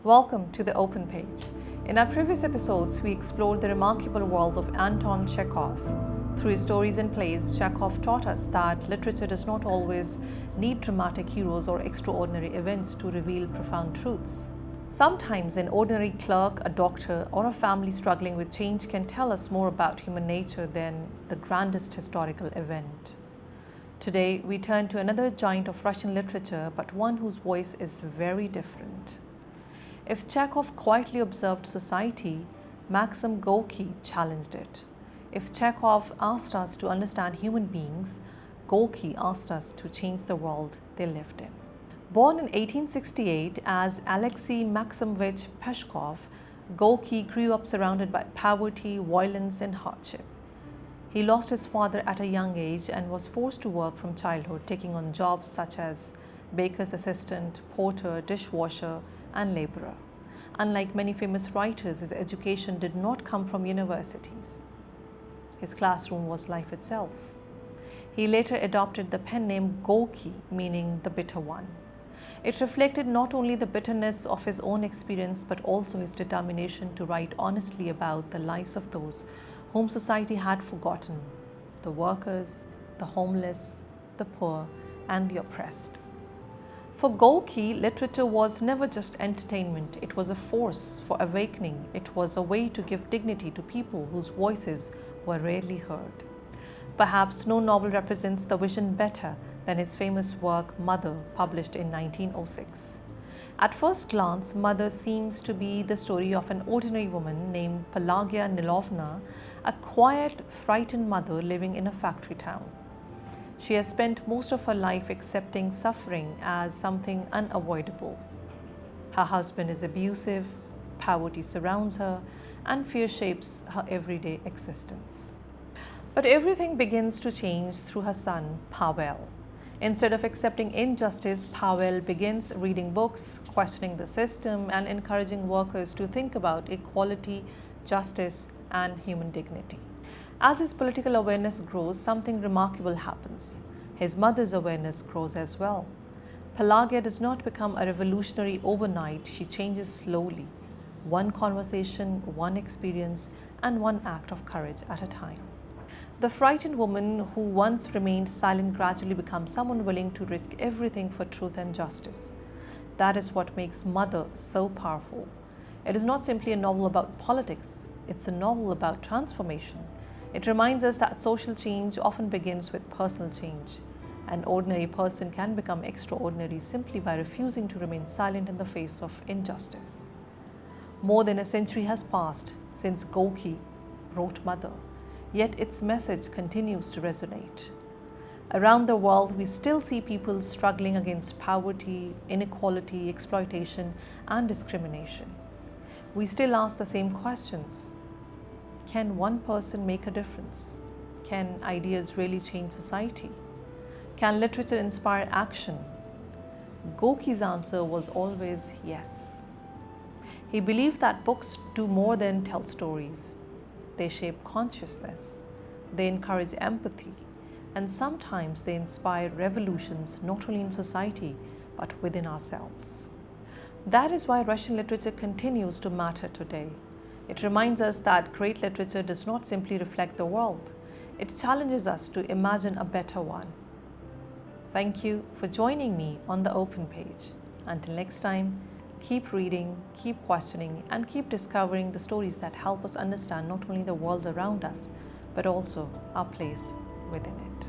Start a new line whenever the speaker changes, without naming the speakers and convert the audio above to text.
Welcome to the Open Page. In our previous episodes, we explored the remarkable world of Anton Chekhov. Through his stories and plays, Chekhov taught us that literature does not always need dramatic heroes or extraordinary events to reveal profound truths. Sometimes an ordinary clerk, a doctor, or a family struggling with change can tell us more about human nature than the grandest historical event. Today, we turn to another giant of Russian literature, but one whose voice is very different. If Chekhov quietly observed society, Maxim Gorky challenged it. If Chekhov asked us to understand human beings, Gorky asked us to change the world they lived in. Born in 1868 as Alexei Maximovich Peshkov, Gorky grew up surrounded by poverty, violence, and hardship. He lost his father at a young age and was forced to work from childhood, taking on jobs such as baker's assistant, porter, dishwasher, and laborer. Unlike many famous writers, his education did not come from universities. His classroom was life itself. He later adopted the pen name Gorky, meaning the bitter one. It reflected not only the bitterness of his own experience, but also his determination to write honestly about the lives of those whom society had forgotten: the workers, the homeless, the poor, and the oppressed. For Gorky, literature was never just entertainment. It was a force for awakening. It was a way to give dignity to people whose voices were rarely heard. Perhaps no novel represents the vision better than his famous work Mother, published in 1906. At first glance, Mother seems to be the story of an ordinary woman named Pelagia Nilovna, a quiet, frightened mother living in a factory town. She has spent most of her life accepting suffering as something unavoidable. Her husband is abusive, poverty surrounds her, and fear shapes her everyday existence. But everything begins to change through her son, Pavel. Instead of accepting injustice, Pavel begins reading books, questioning the system, and encouraging workers to think about equality, justice, and human dignity. As his political awareness grows, something remarkable happens. His mother's awareness grows as well. Pelagia does not become a revolutionary overnight. She changes slowly, one conversation, one experience, and one act of courage at a time. The frightened woman who once remained silent gradually becomes someone willing to risk everything for truth and justice. That is what makes Mother so powerful. It is not simply a novel about politics, it's a novel about transformation. It reminds us that social change often begins with personal change. An ordinary person can become extraordinary simply by refusing to remain silent in the face of injustice. More than a century has passed since Gorky wrote Mother, yet its message continues to resonate. Around the world, we still see people struggling against poverty, inequality, exploitation, and discrimination. We still ask the same questions. Can one person make a difference? Can ideas really change society? Can literature inspire action? Gorky's answer was always yes. He believed that books do more than tell stories. They shape consciousness, they encourage empathy, and sometimes they inspire revolutions not only in society but within ourselves. That is why Russian literature continues to matter today. It reminds us that great literature does not simply reflect the world, it challenges us to imagine a better one. Thank you for joining me on the Open Page. Until next time, keep reading, keep questioning, and keep discovering the stories that help us understand not only the world around us, but also our place within it.